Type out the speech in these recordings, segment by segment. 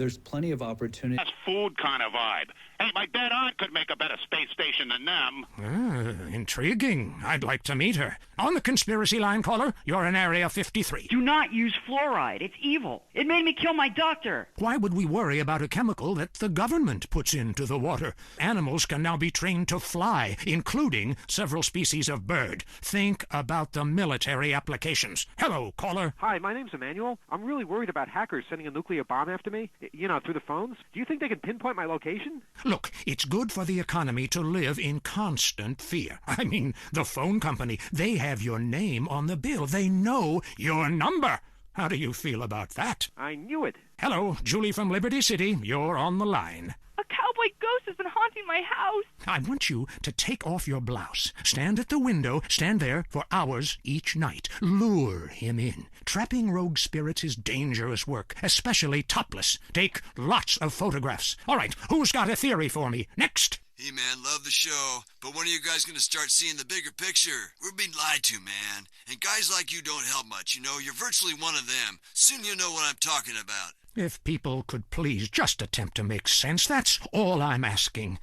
there's plenty of opportunity. That's food kind of vibe. Hey, my dead aunt could make a better space station than them. Intriguing. I'd like to meet her. On the conspiracy line, caller, you're in Area 53. Do not use fluoride. It's evil. It made me kill my doctor. Why would we worry about a chemical that the government puts into the water? Animals can now be trained to fly, including several species of bird. Think about the military applications. Hello, caller. Hi, my name's Emmanuel. I'm really worried about hackers sending a nuclear bomb after me, through the phones. Do you think they can pinpoint my location? Look, it's good for the economy to live in constant fear. I mean, the phone company, they have your name on the bill. They know your number. How do you feel about that? I knew it. Hello, Julie from Liberty City. You're on the line. A cowboy ghost has been haunting my house. I want you to take off your blouse. Stand at the window. Stand there for hours each night. Lure him in. Trapping rogue spirits is dangerous work, especially topless. Take lots of photographs. All right, who's got a theory for me? Next. Hey, man, love the show, but when are you guys going to start seeing the bigger picture? We're being lied to, man. And guys like you don't help much, You're virtually one of them. Soon you'll know what I'm talking about. If people could please just attempt to make sense, that's all I'm asking.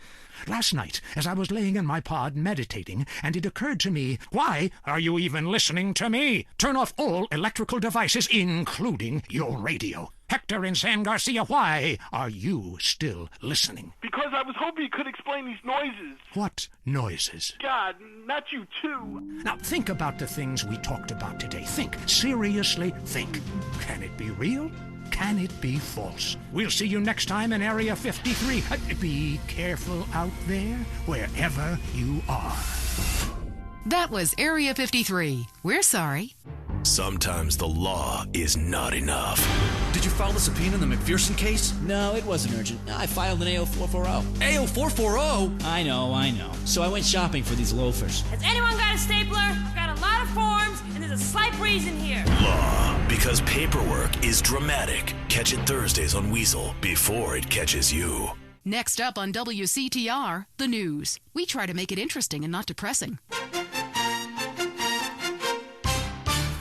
Last night, as I was laying in my pod meditating, and it occurred to me, why are you even listening to me? Turn off all electrical devices, including your radio. Hector in San Garcia, why are you still listening? Because I was hoping you could explain these noises. What noises? God, not you too. Now think about the things we talked about today. Think, seriously think. Can it be real? Can it be false? We'll see you next time in Area 53. Be careful out there, wherever you are. That was Area 53. We're sorry. Sometimes the law is not enough. Did you file the subpoena in the McPherson case? No, it wasn't urgent. I filed an AO440. AO440? I know. So I went shopping for these loafers. Has anyone got a stapler? I've got a lot of forms, and there's a slight breeze in here. Law, because paperwork is dramatic. Catch it Thursdays on Weasel before it catches you. Next up on WCTR, the news. We try to make it interesting and not depressing.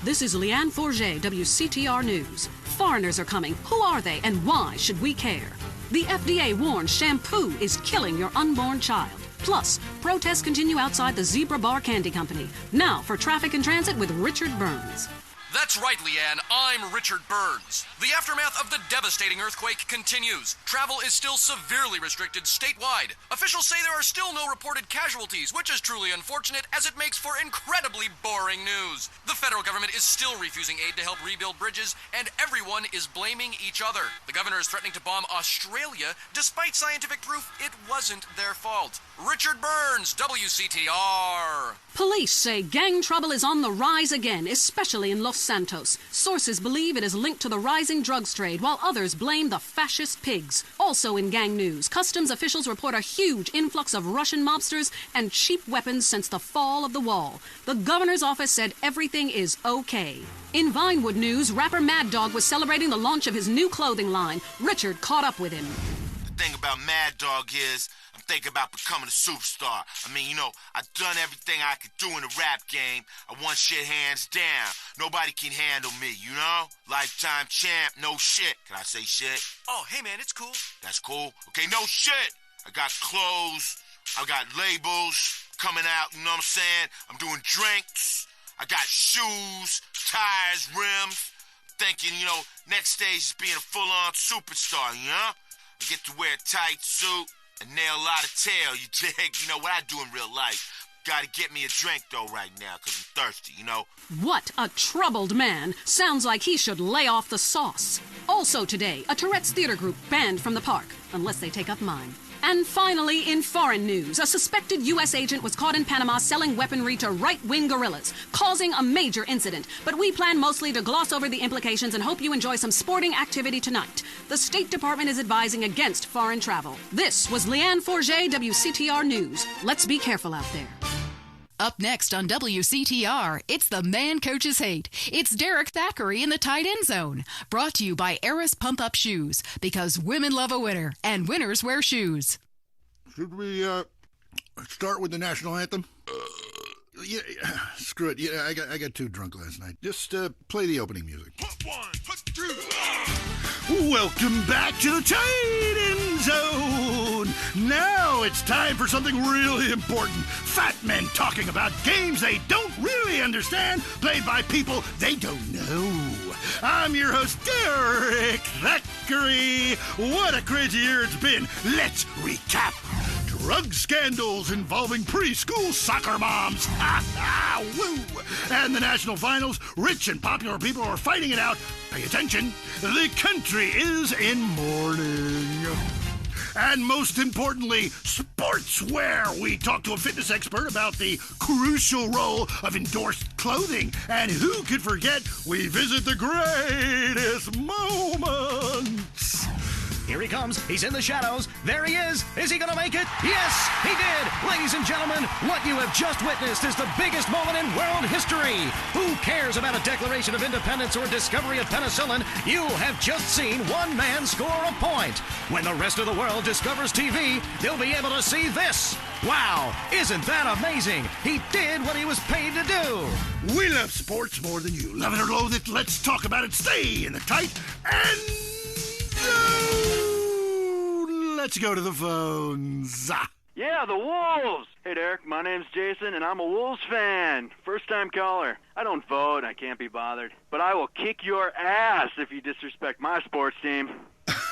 This is Leanne Forget, WCTR News. Foreigners are coming. Who are they and why should we care? The FDA warns shampoo is killing your unborn child. Plus, protests continue outside the Zebra Bar Candy Company. Now for Traffic and Transit with Richard Burns. That's right, Leanne. I'm Richard Burns. The aftermath of the devastating earthquake continues. Travel is still severely restricted statewide. Officials say there are still no reported casualties, which is truly unfortunate as it makes for incredibly boring news. The federal government is still refusing aid to help rebuild bridges, and everyone is blaming each other. The governor is threatening to bomb Australia, despite scientific proof it wasn't their fault. Richard Burns, WCTR. Police say gang trouble is on the rise again, especially in Los Santos. Sources believe it is linked to the rising drugs trade, while others blame the fascist pigs. Also in gang news, customs officials report a huge influx of Russian mobsters and cheap weapons since the fall of the wall. The governor's office said everything is okay. In Vinewood news, rapper Mad Dog was celebrating the launch of his new clothing line. Richard caught up with him. The thing about Mad Dog is I'm thinking about becoming a superstar. I've done everything I could do in the rap game. I won shit hands down. Nobody can handle me, Lifetime champ, no shit. Can I say shit? Oh, hey man, it's cool. That's cool? Okay, no shit. I got clothes. I got labels coming out, you know what I'm saying? I'm doing drinks. I got shoes, tires, rims. Thinking, next stage is being a full-on superstar, I get to wear a tight suit and nail a lot of tail, you dig? You know what I do in real life. Gotta get me a drink, though, right now, because I'm thirsty, What a troubled man. Sounds like he should lay off the sauce. Also today, a Tourette's theater group banned from the park, unless they take up mine. And finally, in foreign news, a suspected U.S. agent was caught in Panama selling weaponry to right-wing guerrillas, causing a major incident. But we plan mostly to gloss over the implications and hope you enjoy some sporting activity tonight. The State Department is advising against foreign travel. This was Leanne Forget, WCTR News. Let's be careful out there. Up next on WCTR, it's the man coaches hate. It's Derek Thackeray in the tight end zone. Brought to you by Eris Pump Up Shoes, because women love a winner, and winners wear shoes. Should we start with the national anthem? Yeah, screw it. Yeah, I got too drunk last night. Just play the opening music. Welcome back to the Tight End Zone. Now it's time for something really important. Fat men talking about games they don't really understand, played by people they don't know. I'm your host, Derek Thackeray. What a crazy year it's been. Let's recap. Drug scandals involving preschool soccer moms. Ha ha! Woo! And the national finals, rich and popular people are fighting it out. Pay attention. The country is in mourning. And most importantly, sportswear. We talk to a fitness expert about the crucial role of endorsed clothing. And who could forget, we visit the greatest moments. Here he comes. He's in the shadows. There he is. Is he going to make it? Yes, he did. Ladies and gentlemen, what you have just witnessed is the biggest moment in world history. Who cares about a Declaration of Independence or discovery of penicillin? You have just seen one man score a point. When the rest of the world discovers TV, they'll be able to see this. Wow, isn't that amazing? He did what he was paid to do. We love sports more than you. Love it or loathe it, let's talk about it. Stay in the tight and let's go to the phones. Yeah, the Wolves! Hey, Derek, my name's Jason, and I'm a Wolves fan. First-time caller. I don't vote, I can't be bothered. But I will kick your ass if you disrespect my sports team.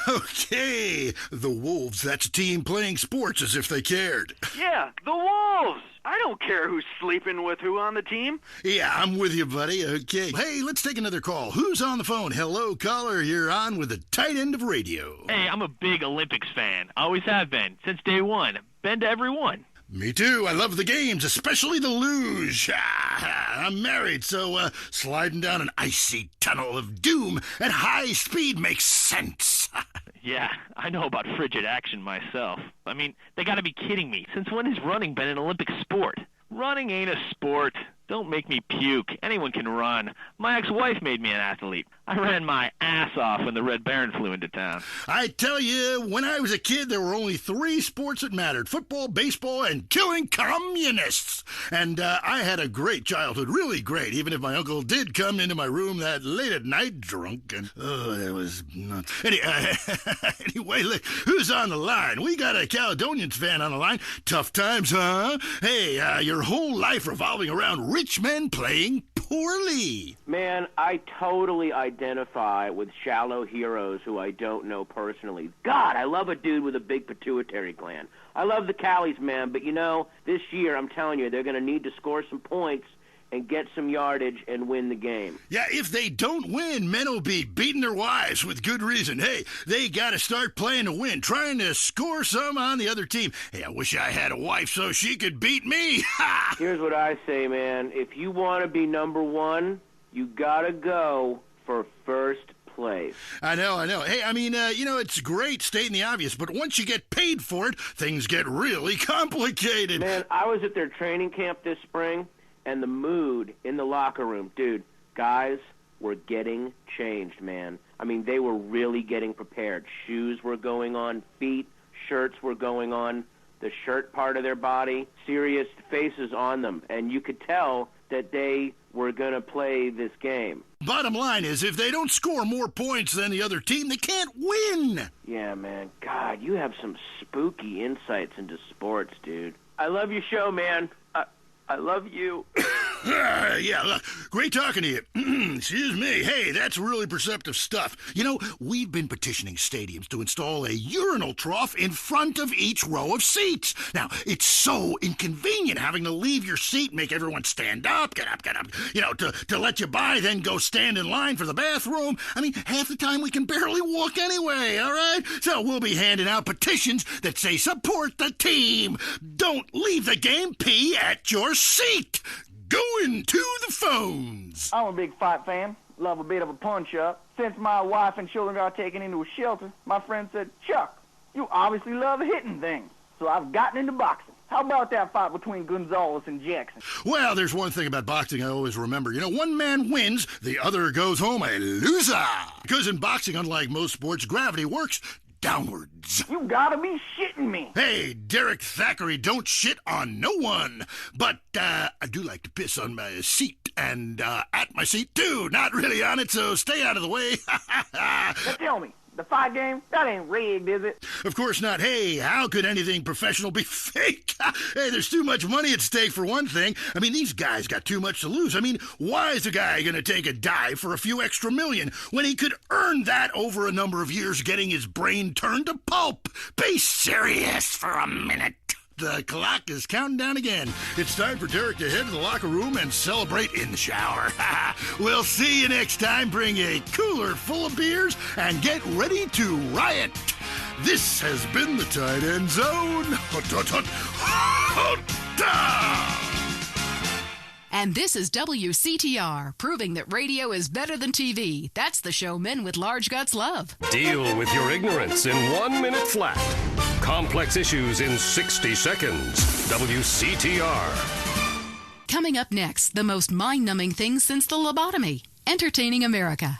Okay, the Wolves, that's a team playing sports as if they cared. Yeah, the Wolves! I don't care who's sleeping with who on the team. Yeah, I'm with you, buddy. Okay. Hey, let's take another call. Who's on the phone? Hello, caller. You're on with the tight end of radio. Hey, I'm a big Olympics fan. Always have been, since day one. Been to every one. Me too. I love the games, especially the luge. I'm married, so sliding down an icy tunnel of doom at high speed makes sense. Yeah, I know about frigid action myself. I mean, they gotta be kidding me. Since when has running been an Olympic sport? Running ain't a sport. Don't make me puke. Anyone can run. My ex-wife made me an athlete. I ran my ass off when the Red Baron flew into town. I tell you, when I was a kid, there were only 3 sports that mattered. Football, baseball, and killing communists. And I had a great childhood, really great, even if my uncle did come into my room that late at night drunk. And, that was nuts. Anyway, look, who's on the line? We got a Caledonians fan on the line. Tough times, huh? Hey, your whole life revolving around rich men playing poorly. Man, I totally identify with shallow heroes who I don't know personally. God, I love a dude with a big pituitary gland. I love the Callies, man, but you know, this year, I'm telling you, they're going to need to score some points and get some yardage and win the game. Yeah, if they don't win, men will be beating their wives with good reason. Hey, they got to start playing to win, trying to score some on the other team. Hey, I wish I had a wife so she could beat me. Here's what I say, man. If you want to be number one, you got to go for first place. I know. Hey, I mean, it's great stating the obvious, but once you get paid for it, things get really complicated. Man, I was at their training camp this spring, and the mood in the locker room, dude, guys were getting changed, man. I mean, they were really getting prepared. Shoes were going on, feet, shirts were going on, the shirt part of their body, serious faces on them. And you could tell that they were going to play this game. Bottom line is, if they don't score more points than the other team, they can't win. Yeah, man. God, you have some spooky insights into sports, dude. I love your show, man. I love you. Yeah, look, great talking to you. Excuse me. Hey, that's really perceptive stuff. You know, we've been petitioning stadiums to install a urinal trough in front of each row of seats. Now, it's so inconvenient having to leave your seat, make everyone stand up, get up, to let you by, then go stand in line for the bathroom. I mean, half the time we can barely walk anyway, all right? So we'll be handing out petitions that say support the team. Don't leave the game, pee at your seat. Going to the phones. I'm a big fight fan. Love a bit of a punch-up. Since my wife and children got taken into a shelter, my friend said, Chuck, you obviously love hitting things. So I've gotten into boxing. How about that fight between Gonzalez and Jackson? Well, there's one thing about boxing I always remember. You know, one man wins, the other goes home a loser. Because in boxing, unlike most sports, gravity works downwards. You gotta be shitting me. Hey, Derek Thackeray don't shit on no one. But I do like to piss on my seat and at my seat, too. Not really on it, so stay out of the way. Now tell me, the fight game, that ain't rigged, is it? Of course not. Hey, how could anything professional be fake? Hey, there's too much money at stake for one thing. I mean, these guys got too much to lose. I mean, why is a guy going to take a dive for a few extra million when he could earn that over a number of years getting his brain turned to pulp? Be serious for a minute. The clock is counting down again. It's time for Derek to head to the locker room and celebrate in the shower. We'll see you next time. Bring a cooler full of beers and get ready to riot. This has been the Tight End Zone. And this is WCTR, proving that radio is better than TV. That's the show men with large guts love. Deal with your ignorance in 1 minute flat. Complex issues in 60 seconds. WCTR. Coming up next, the most mind-numbing thing since the lobotomy. Entertaining America.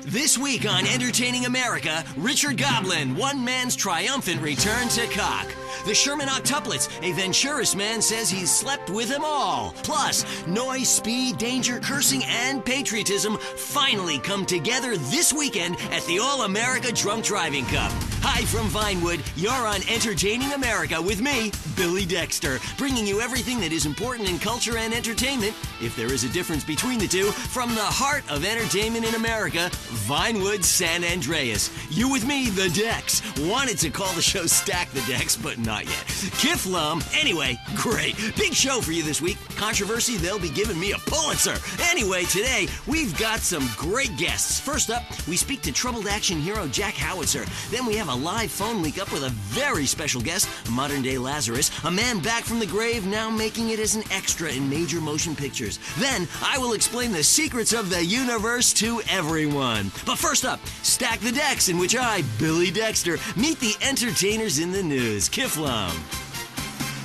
This week on Entertaining America, Richard Goblin, one man's triumphant return to cock. The Sherman Octuplets, a Venturis man says he's slept with them all. Plus, noise, speed, danger, cursing, and patriotism finally come together this weekend at the All-America Drunk Driving Cup. Hi from Vinewood, you're on Entertaining America with me, Billy Dexter, bringing you everything that is important in culture and entertainment, if there is a difference between the two, from the heart of entertainment in America, Vinewood, San Andreas. You with me, the Dex. Wanted to call the show Stack the Dex, but not yet. Kiflum. Anyway, great. Big show for you this week. Controversy, they'll be giving me a Pulitzer. Anyway, today, we've got some great guests. First up, we speak to troubled action hero Jack Howitzer. Then we have a live phone link up with a very special guest, modern-day Lazarus, a man back from the grave, now making it as an extra in major motion pictures. Then, I will explain the secrets of the universe to everyone. But first up, Stack the Decks, in which I, Billy Dexter, meet the entertainers in the news. Kiflum.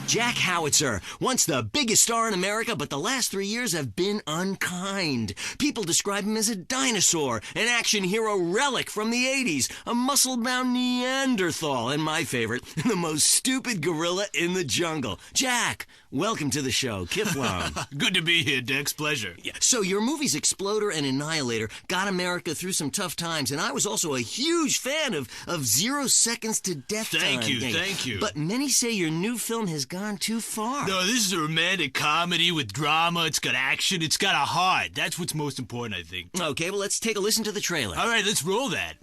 Jack Howitzer, once the biggest star in America, but the last 3 years have been unkind. People describe him as a dinosaur, an action hero relic from the 80s, a muscle-bound Neanderthal, and my favorite, the most stupid gorilla in the jungle. Jack, welcome to the show. Kiflum. Good to be here, Dex. Pleasure. Yeah. So your movies Exploder and Annihilator got America through some tough times, and I was also a huge fan of 0 Seconds to Death Time. Thank you. But many say your new film has gone too far. No, this is a romantic comedy with drama. It's got action. It's got a heart. That's what's most important, I think. Okay, well, let's take a listen to the trailer. All right, let's roll that.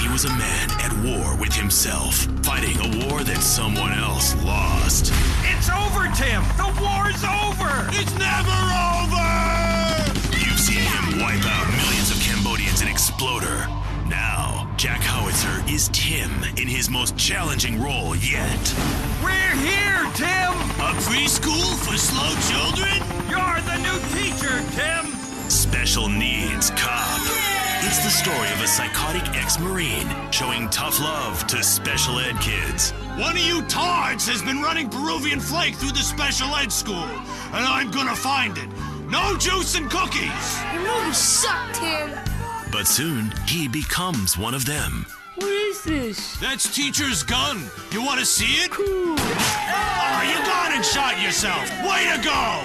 He was a man at war with himself, fighting a war that someone else lost. It's over, Tim! The war's over! It's never over! You've seen him wipe out millions of Cambodians in Exploder. Now, Jack Howitzer is Tim in his most challenging role yet. We're here, Tim! A preschool for slow children? You're the new teacher, Tim! Special Needs Cop. It's the story of a psychotic ex-Marine showing tough love to special ed kids. One of you tards has been running Peruvian flake through the special ed school, and I'm gonna find it. No juice and cookies! Your movies suck, Tim! But soon, he becomes one of them. What is this? That's Teacher's gun. You want to see it? Cool. Oh, you gone and shot yourself. Way to go!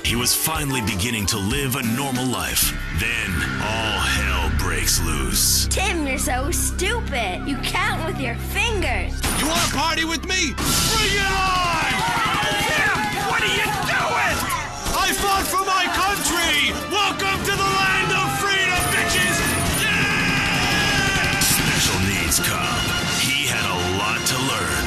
He was finally beginning to live a normal life. Then, all hell breaks loose. Tim, you're so stupid. You count with your fingers. You want to party with me? Bring it on! Tim, what are you doing? I fought for my country! Welcome to the land of freedom, bitches! Yeah! Special Needs Cop. He had a lot to learn.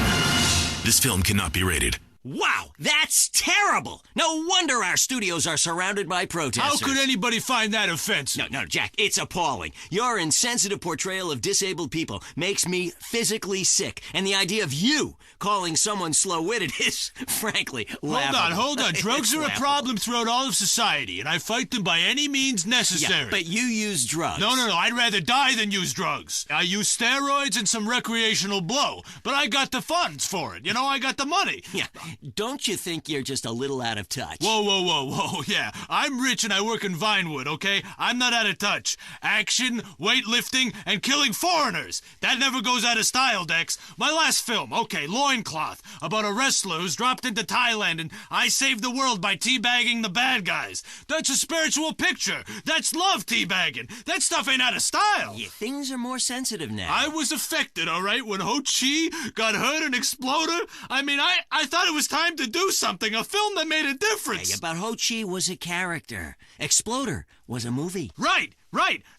This film cannot be rated. Wow, that's terrible! No wonder our studios are surrounded by protesters. How could anybody find that offensive? No, Jack, it's appalling. Your insensitive portrayal of disabled people makes me physically sick, and the idea of you calling someone slow-witted is, frankly, laughable. Hold on. Drugs are a problem throughout all of society, and I fight them by any means necessary. Yeah, but you use drugs. No, I'd rather die than use drugs. I use steroids and some recreational blow, but I got the funds for it. I got the money. Yeah, don't you think you're just a little out of touch? Whoa. Yeah, I'm rich and I work in Vinewood, okay? I'm not out of touch. Action, weightlifting, and killing foreigners. That never goes out of style, Dex. My last film, okay, Loincloth, about a wrestler who's dropped into Thailand and I saved the world by teabagging the bad guys. That's a spiritual picture. That's love teabagging. That stuff ain't out of style. Yeah, things are more sensitive now. I was affected, all right, when Ho Chi got hurt and exploded. I mean, I thought it was time to do something, a film that made a difference. Hey, but Ho Chi was a character. Exploder was a movie. Right.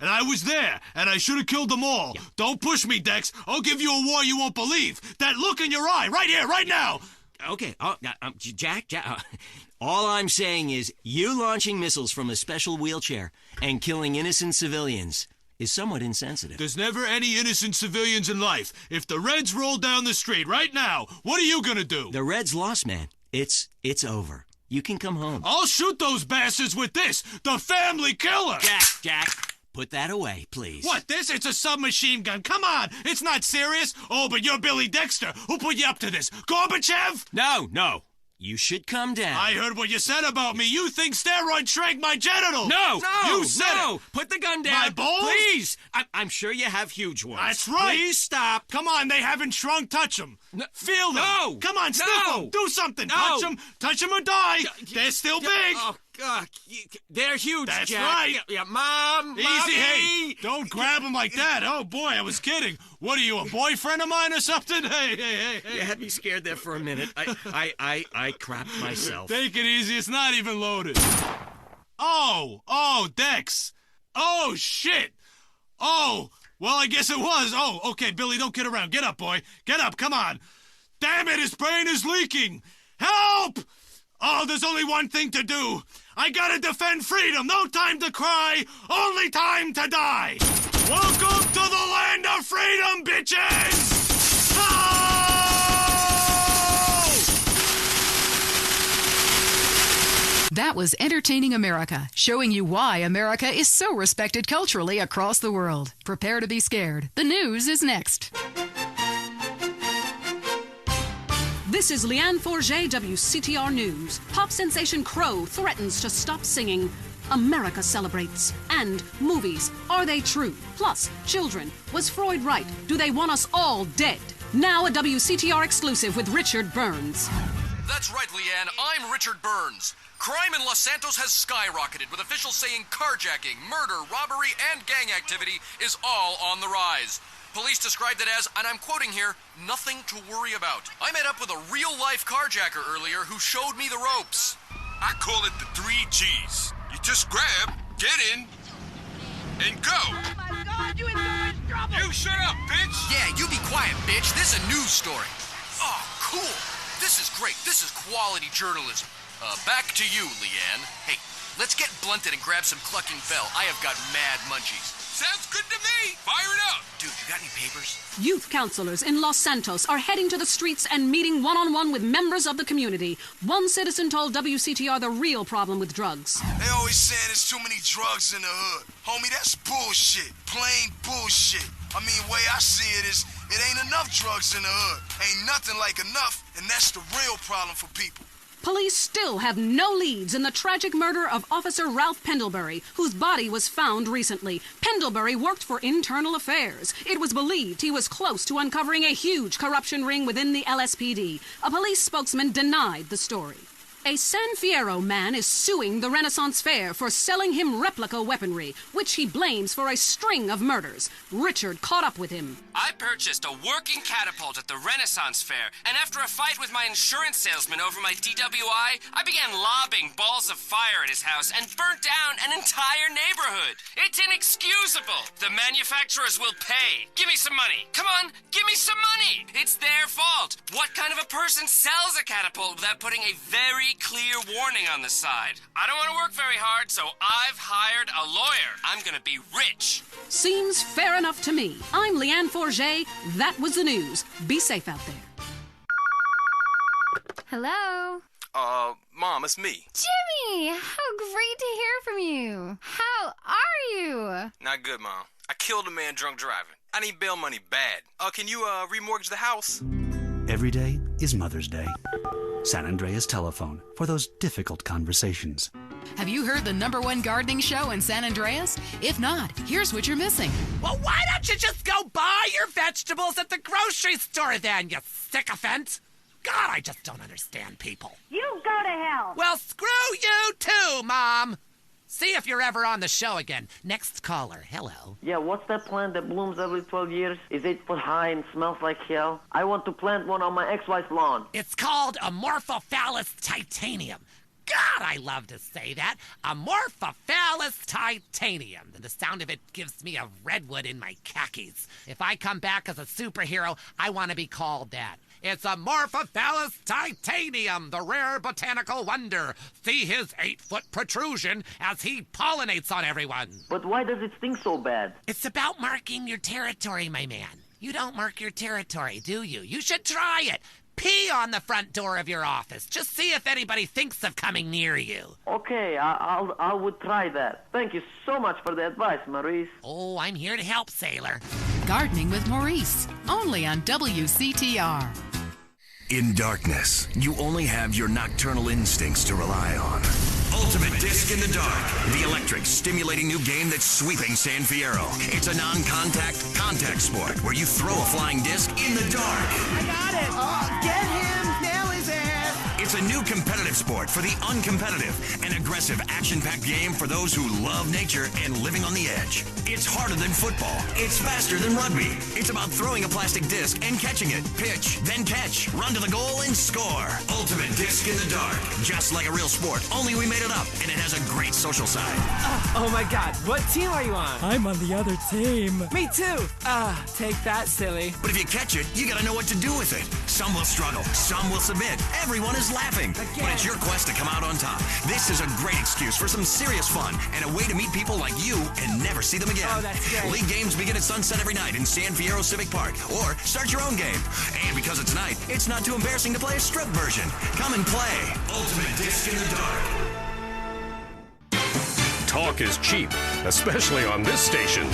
And I was there, and I should have killed them all. Yeah. Don't push me, Dex. I'll give you a war you won't believe. That look in your eye, right here, right now. Okay, Jack, all I'm saying is you launching missiles from a special wheelchair and killing innocent civilians is somewhat insensitive. There's never any innocent civilians in life. If the Reds roll down the street right now, what are you gonna do? The Reds lost, man. It's over. You can come home. I'll shoot those bastards with this, the family killer! Jack, put that away, please. What, this? It's a submachine gun. Come on, it's not serious. Oh, but you're Billy Dexter. Who put you up to this? Gorbachev? No. You should come down. I heard what you said about me. You think steroids shrank my genitals. No! You said it. Put the gun down. My balls? Please! I'm sure you have huge ones. That's right. Please stop. Come on, they haven't shrunk. Touch them. No. Feel them. No! Come on, sniff them. Do something. No. Touch them or die. They're still big. Oh, God. They're huge, That's Jack. right. Yeah, Mom, Easy, Mommy. hey. Don't grab them like that. Oh, boy, I was kidding. What are you, a boyfriend of mine or something? Hey. You had me scared there for a minute. I crapped myself. Take it easy. It's not even loaded. Oh, Dex. Oh, shit. Oh, well, I guess it was. Oh, okay, Billy, don't kid around. Get up, boy. Get up, come on. Damn it, his brain is leaking. Help! Oh, there's only one thing to do. I gotta defend freedom. No time to cry. Only time to die. Welcome to the land of freedom, bitches! Oh! That was Entertaining America, showing you why America is so respected culturally across the world. Prepare to be scared. The news is next. This is Leanne Forget, WCTR News. Pop sensation Crow threatens to stop singing. America celebrates. And movies. Are they true? Plus, children. Was Freud right? Do they want us all dead? Now a WCTR exclusive with Richard Burns. That's right, Leanne. I'm Richard Burns. Crime in Los Santos has skyrocketed, with officials saying carjacking, murder, robbery, and gang activity is all on the rise. Police described it as, and I'm quoting here, nothing to worry about. I met up with a real-life carjacker earlier who showed me the ropes. I call it the 3 G's. You just grab, get in, and go. Oh my God, you in so much trouble! You shut up, bitch! Yeah, you be quiet, bitch. This is a news story. Oh, cool. This is great. This is quality journalism. Back to you, Leanne. Hey, let's get blunted and grab some clucking bell. I have got mad munchies. Sounds good to me. Fire it up. Dude, you got any papers? Youth counselors in Los Santos are heading to the streets and meeting one-on-one with members of the community. One citizen told WCTR the real problem with drugs. They always saying there's too many drugs in the hood. Homie, that's bullshit. Plain bullshit. I mean, the way I see it is, it ain't enough drugs in the hood. Ain't nothing like enough, and that's the real problem for people. Police still have no leads in the tragic murder of Officer Ralph Pendlebury, whose body was found recently. Pendlebury worked for Internal Affairs. It was believed he was close to uncovering a huge corruption ring within the LSPD. A police spokesman denied the story. A San Fierro man is suing the Renaissance Fair for selling him replica weaponry, which he blames for a string of murders. Richard caught up with him. I purchased a working catapult at the Renaissance Fair, and after a fight with my insurance salesman over my DWI, I began lobbing balls of fire at his house and burnt down an entire neighborhood. It's inexcusable. The manufacturers will pay. Give me some money. Come on, give me some money. It's their fault. What kind of a person sells a catapult without putting a very clear warning on the side? I don't want to work very hard, so I've hired a lawyer. I'm gonna be rich. Seems fair enough to me. I'm Leanne Forget. That was the news. Be safe out there. Hello? Mom, it's me. Jimmy! How great to hear from you. How are you? Not good, Mom. I killed a man drunk driving. I need bail money bad. Can you remortgage the house? Every day is Mother's Day. San Andreas Telephone, for those difficult conversations. Have you heard the #1 gardening show in San Andreas? If not, here's what you're missing. Well, why don't you just go buy your vegetables at the grocery store then, you sycophant? God, I just don't understand people. You go to hell. Well, screw you too, Mom. See if you're ever on the show again. Next caller, hello. Yeah, what's that plant that blooms every 12 years? Is 8 foot high and smells like hell? I want to plant one on my ex-wife's lawn. It's called Amorphophallus titanium. God, I love to say that. Amorphophallus titanium. And the sound of it gives me a redwood in my khakis. If I come back as a superhero, I want to be called that. It's Amorphophallus titanium, the rare botanical wonder. See his 8-foot protrusion as he pollinates on everyone. But why does it stink so bad? It's about marking your territory, my man. You don't mark your territory, do you? You should try it. Pee on the front door of your office. Just see if anybody thinks of coming near you. Okay, I would try that. Thank you so much for the advice, Maurice. Oh, I'm here to help, sailor. Gardening with Maurice, only on WCTR. In darkness, you only have your nocturnal instincts to rely on. Ultimate Disc in the Dark, the electric, stimulating new game that's sweeping San Fierro. It's a non-contact, contact sport where you throw a flying disc in the dark. I got it! Oh, get him! Nail his ass! It's a new competitive sport for the uncompetitive, an aggressive, action-packed game for those who love nature and living on the edge. It's harder than football. It's faster than rugby. It's about throwing a plastic disc and catching it. Pitch, then catch, run to the goal and score. Ultimate Disc in the Dark. Just like a real sport, only we made it up, and it has a great social side. Oh my God, what team are you on? I'm on the other team. Me too. Take that, silly. But if you catch it, you gotta know what to do with it. Some will struggle, some will submit. Everyone is laughing. But it's your quest to come out on top. This is a great excuse for some serious fun and a way to meet people like you and never see them again. Oh, that's great. League games begin at sunset every night in San Fierro Civic Park. Or start your own game. And because it's night, it's not too embarrassing to play a strip version. Come and play Ultimate Disc in the Dark. Talk is cheap, especially on this station.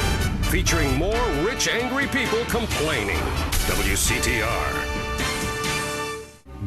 Featuring more rich, angry people complaining. WCTR.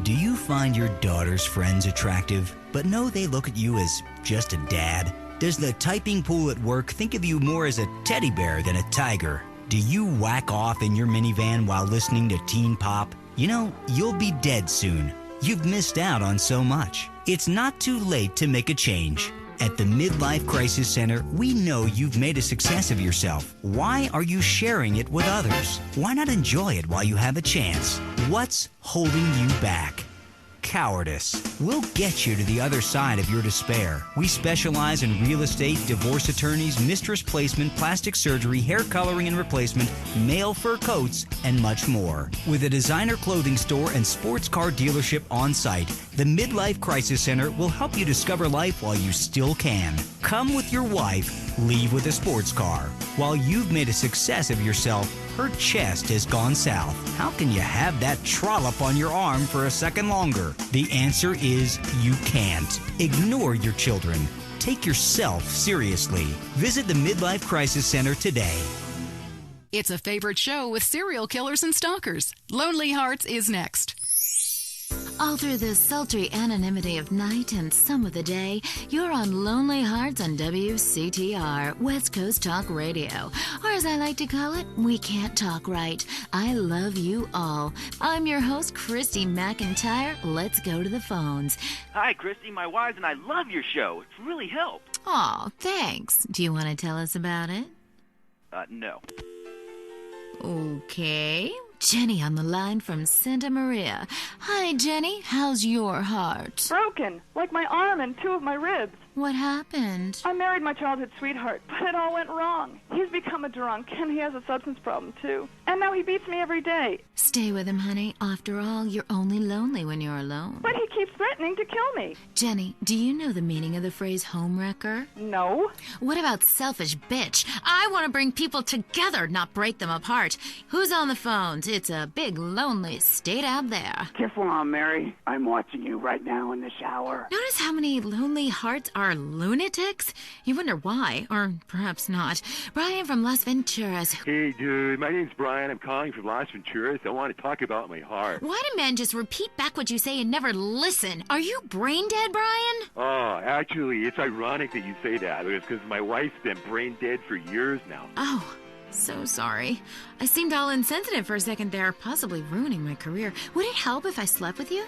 Do you find your daughter's friends attractive, but know they look at you as just a dad? Does the typing pool at work think of you more as a teddy bear than a tiger? Do you whack off in your minivan while listening to teen pop? You know, you'll be dead soon. You've missed out on so much. It's not too late to make a change. At the Midlife Crisis Center, we know you've made a success of yourself. Why are you sharing it with others? Why not enjoy it while you have a chance? What's holding you back? Cowardice. We'll get you to the other side of your despair. We specialize in real estate, divorce attorneys, mistress placement, plastic surgery, hair coloring and replacement, male fur coats, and much more. With a designer clothing store and sports car dealership on site, the Midlife Crisis Center will help you discover life while you still can. Come with your wife, leave with a sports car. While you've made a success of yourself, her chest has gone south. How can you have that trollop on your arm for a second longer? The answer is you can't. Ignore your children. Take yourself seriously. Visit the Midlife Crisis Center today. It's a favorite show with serial killers and stalkers. Lonely Hearts is next. All through the sultry anonymity of night and some of the day, you're on Lonely Hearts on WCTR, West Coast Talk Radio. Or as I like to call it, We Can't Talk Right. I love you all. I'm your host, Christy McIntyre. Let's go to the phones. Hi, Christy. My wives and I love your show. It's really helped. Aw, thanks. Do you want to tell us about it? No. Okay. Jenny on the line from Santa Maria. Hi, Jenny. How's your heart? Broken, like my arm and 2 of my ribs. What happened? I married my childhood sweetheart, but it all went wrong. He's become a drunk, and he has a substance problem, too. And now he beats me every day. Stay with him, honey. After all, you're only lonely when you're alone. But he keeps threatening to kill me. Jenny, do you know the meaning of the phrase homewrecker? No. What about selfish bitch? I want to bring people together, not break them apart. Who's on the phones? It's a big, lonely state out there. Careful on, Mary. I'm watching you right now in the shower. Notice how many lonely hearts are are lunatics? You wonder why, or perhaps not. Brian from Las Venturas. Hey, dude, my name's Brian. I'm calling from Las Venturas. I want to talk about my heart. Why do men just repeat back what you say and never listen? Are you brain dead, Brian? Oh, actually, it's ironic that you say that. It's because my wife's been brain dead for years now. Oh, so sorry. I seemed all insensitive for a second there, possibly ruining my career. Would it help if I slept with you?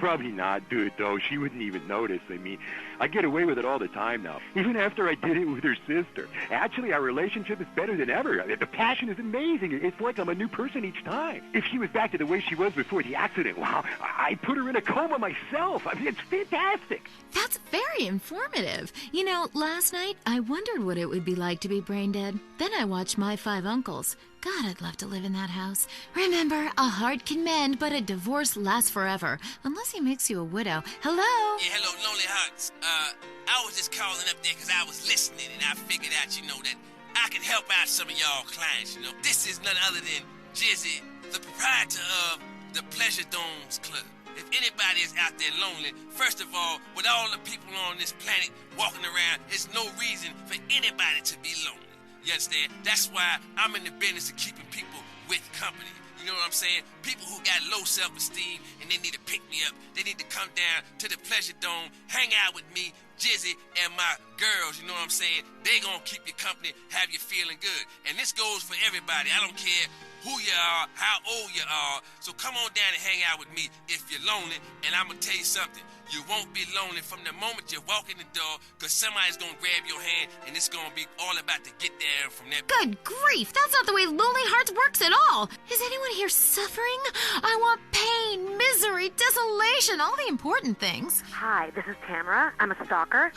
Probably not, dude, though. She wouldn't even notice. I mean, I get away with it all the time now, even after I did it with her sister. Actually, our relationship is better than ever. The passion is amazing. It's like I'm a new person each time. If she was back to the way she was before the accident, wow, I'd put her in a coma myself. I mean, it's fantastic. That's very informative. You know, last night I wondered what it would be like to be brain dead. Then I watched My Five Uncles. God, I'd love to live in that house. Remember, a heart can mend, but a divorce lasts forever. Unless he makes you a widow. Hello? Yeah, hello, Lonely Hearts. I was just calling up there because I was listening, and I figured out, that I could help out some of y'all clients, This is none other than Jizzy, the proprietor of the Pleasure Domes Club. If anybody is out there lonely, first of all, with all the people on this planet walking around, there's no reason for anybody to be lonely. You understand? That's why I'm in the business of keeping people with company. You know what I'm saying? People who got low self-esteem and they need to pick me up. They need to come down to the Pleasure Dome, hang out with me, Jizzy, and my girls. You know what I'm saying? They gonna keep you company, have you feeling good. And this goes for everybody. I don't care who you are, how old you are. So come on down and hang out with me if you're lonely. And I'm gonna tell you something. You won't be lonely from the moment you walk in the door, because somebody's going to grab your hand, and it's going to be all about to get there from that. Good grief, that's not the way Lonely Hearts works at all. Is anyone here suffering? I want pain, misery, desolation, all the important things. Hi, this is Tamara. I'm a stalker.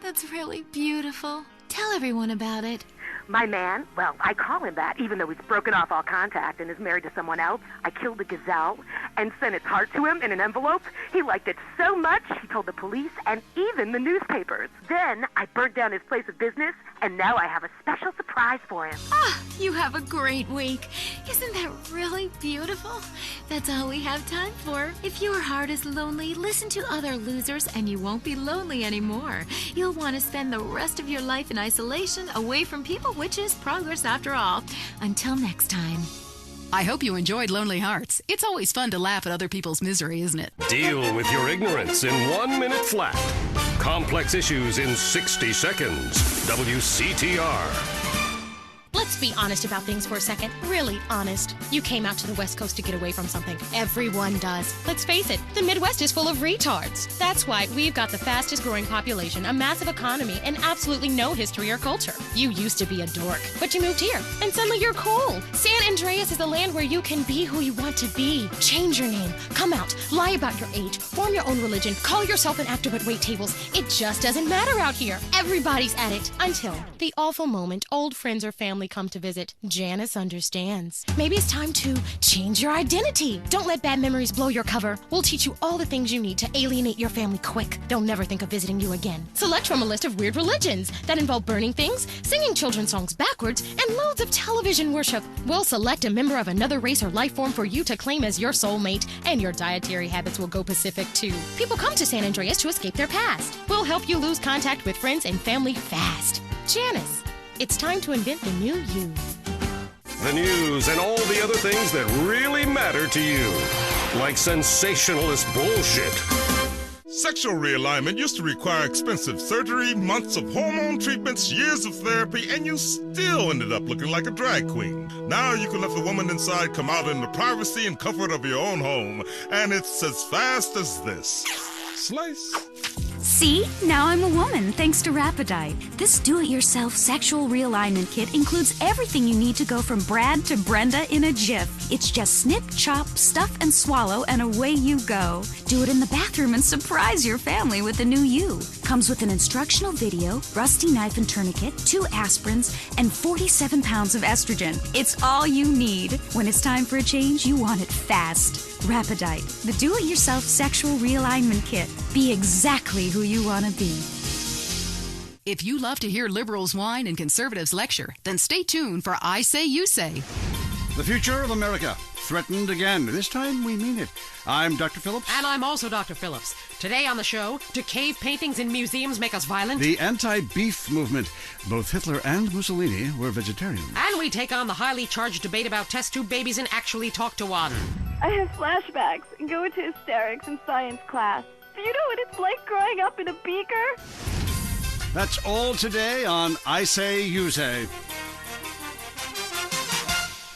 That's really beautiful. Tell everyone about it. My man, well, I call him that, even though he's broken off all contact and is married to someone else. I killed a gazelle and sent its heart to him in an envelope. He liked it so much, he told the police and even the newspapers. Then I burnt down his place of business, and now I have a special surprise for him. You have a great week. Isn't that really beautiful? That's all we have time for. If your heart is lonely, listen to other losers and you won't be lonely anymore. You'll want to spend the rest of your life in isolation, away from people, which is progress after all. Until next time. I hope you enjoyed Lonely Hearts. It's always fun to laugh at other people's misery, isn't it? Deal with your ignorance in 1 minute flat. Complex issues in 60 seconds. WCTR. Let's be honest about things for a second. Really honest. You came out to the West Coast to get away from something. Everyone does. Let's face it, the Midwest is full of retards. That's why we've got the fastest growing population, a massive economy, and absolutely no history or culture. You used to be a dork, but you moved here, and suddenly you're cool. San Andreas is a land where you can be who you want to be. Change your name, come out, lie about your age, form your own religion, call yourself an actor but wait tables. It just doesn't matter out here. Everybody's at it. Until the awful moment old friends or family come to visit. Janice understands. Maybe it's time to change your identity. Don't let bad memories blow your cover. We'll teach you all the things you need to alienate your family quick. They'll never think of visiting you again. Select from a list of weird religions that involve burning things, singing children's songs backwards, and loads of television worship. We'll select a member of another race or life form for you to claim as your soulmate, and your dietary habits will go Pacific too. People come to San Andreas to escape their past. We'll help you lose contact with friends and family fast. Janice. It's time to invent the new you. The news and all the other things that really matter to you. Like sensationalist bullshit. Sexual realignment used to require expensive surgery, months of hormone treatments, years of therapy, and you still ended up looking like a drag queen. Now you can let the woman inside come out in the privacy and comfort of your own home, and it's as fast as this. Slice. See? Now I'm a woman, thanks to Rapidite. This do-it-yourself sexual realignment kit includes everything you need to go from Brad to Brenda in a jiff. It's just snip, chop, stuff, and swallow, and away you go. Do it in the bathroom and surprise your family with the new you. Comes with an instructional video, rusty knife and tourniquet, 2 aspirins, and 47 pounds of estrogen. It's all you need. When it's time for a change, you want it fast. Rapidite, the do-it-yourself sexual realignment kit. Be exactly who you want to be. If you love to hear liberals whine and conservatives lecture, then stay tuned for I Say You Say. The future of America, threatened again. This time we mean it. I'm Dr. Phillips. And I'm also Dr. Phillips. Today on the show, do cave paintings in museums make us violent? The anti-beef movement. Both Hitler and Mussolini were vegetarians. And we take on the highly charged debate about test tube babies and actually talk to one. I have flashbacks and go into hysterics in science class. Do you know what it's like growing up in a beaker? That's all today on I Say, You Say.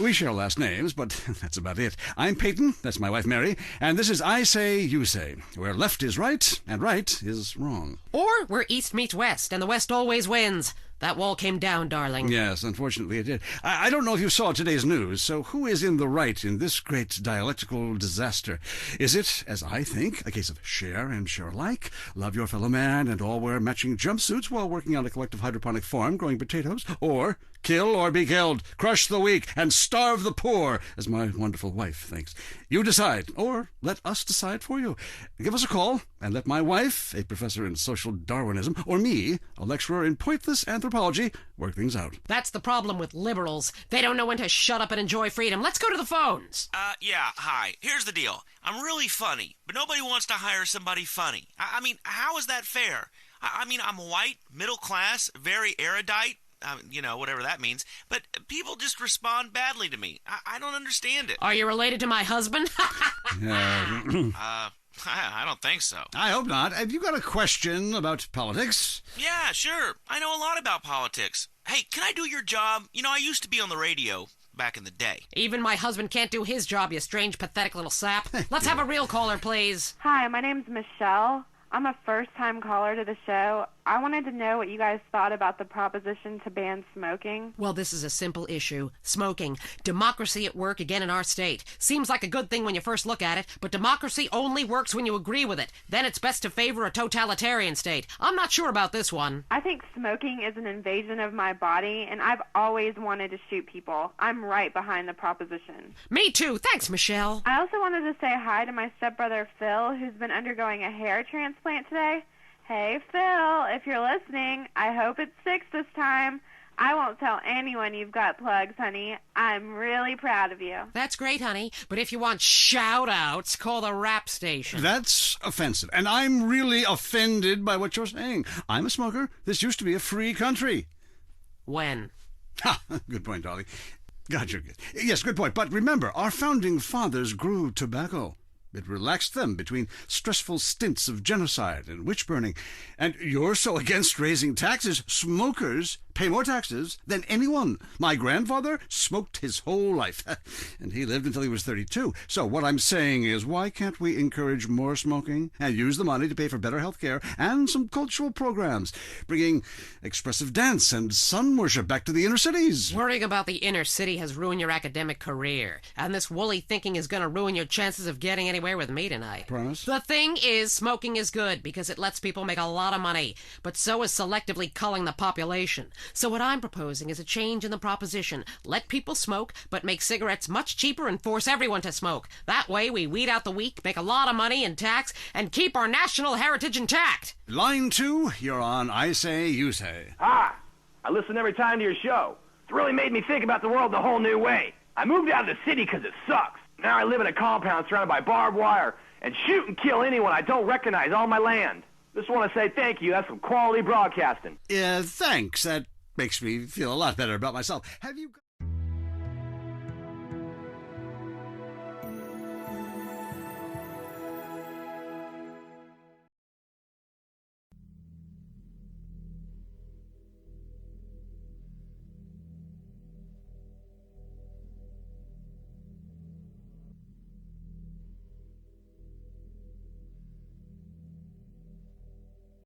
We share last names, but that's about it. I'm Peyton, that's my wife Mary, and this is I Say, You Say, where left is right and right is wrong. Or where East meets West, and the West always wins. That wall came down, darling. Yes, unfortunately it did. I don't know if you saw today's news, so who is in the right in this great dialectical disaster? Is it, as I think, a case of share and share alike, love your fellow man and all wear matching jumpsuits while working on a collective hydroponic farm growing potatoes? Or kill or be killed, crush the weak, and starve the poor, as my wonderful wife thinks? You decide, or let us decide for you. Give us a call, and let my wife, a professor in social Darwinism, or me, a lecturer in pointless anthropology, work things out. That's the problem with liberals. They don't know when to shut up and enjoy freedom. Let's go to the phones. Yeah, hi. Here's the deal. I'm really funny, but nobody wants to hire somebody funny. I mean, how is that fair? I mean, I'm white, middle class, very erudite, whatever that means, but people just respond badly to me. I don't understand it. Are you related to my husband? I don't think so. I hope not. Have you got a question about politics? Yeah, sure. I know a lot about politics. Hey, can I do your job? I used to be on the radio back in the day. Even my husband can't do his job, you strange, pathetic little sap. Let's have a real caller, please. Hi, my name's Michelle. I'm a first-time caller to the show. I wanted to know what you guys thought about the proposition to ban smoking. Well, this is a simple issue. Smoking. Democracy at work again in our state. Seems like a good thing when you first look at it, but democracy only works when you agree with it. Then it's best to favor a totalitarian state. I'm not sure about this one. I think smoking is an invasion of my body, and I've always wanted to shoot people. I'm right behind the proposition. Me too. Thanks, Michelle. I also wanted to say hi to my stepbrother Phil, who's been undergoing a hair transplant today. Hey, Phil, if you're listening, I hope it's 6 this time. I won't tell anyone you've got plugs, honey. I'm really proud of you. That's great, honey. But if you want shout-outs, call the rap station. That's offensive, and I'm really offended by what you're saying. I'm a smoker. This used to be a free country. When? Ha! Good point, Dolly. God, you're good. Yes, good point. But remember, our founding fathers grew tobacco. It relaxed them between stressful stints of genocide and witch-burning. And you're so against raising taxes, smokers pay more taxes than anyone. My grandfather smoked his whole life, and he lived until he was 32. So what I'm saying is, why can't we encourage more smoking and use the money to pay for better health care and some cultural programs, bringing expressive dance and sun worship back to the inner cities? Worrying about the inner city has ruined your academic career, and this woolly thinking is going to ruin your chances of getting anywhere with me tonight. Promise? The thing is, smoking is good because it lets people make a lot of money, but so is selectively culling the population. So what I'm proposing is a change in the proposition. Let people smoke, but make cigarettes much cheaper and force everyone to smoke. That way we weed out the weak, make a lot of money in tax, and keep our national heritage intact. Line 2, you're on I Say, You Say. Hi. I listen every time to your show. It's really made me think about the world in a whole new way. I moved out of the city because it sucks. Now I live in a compound surrounded by barbed wire and shoot and kill anyone I don't recognize on my land. Just want to say thank you. That's some quality broadcasting. Thanks. That makes me feel a lot better about myself. Have you...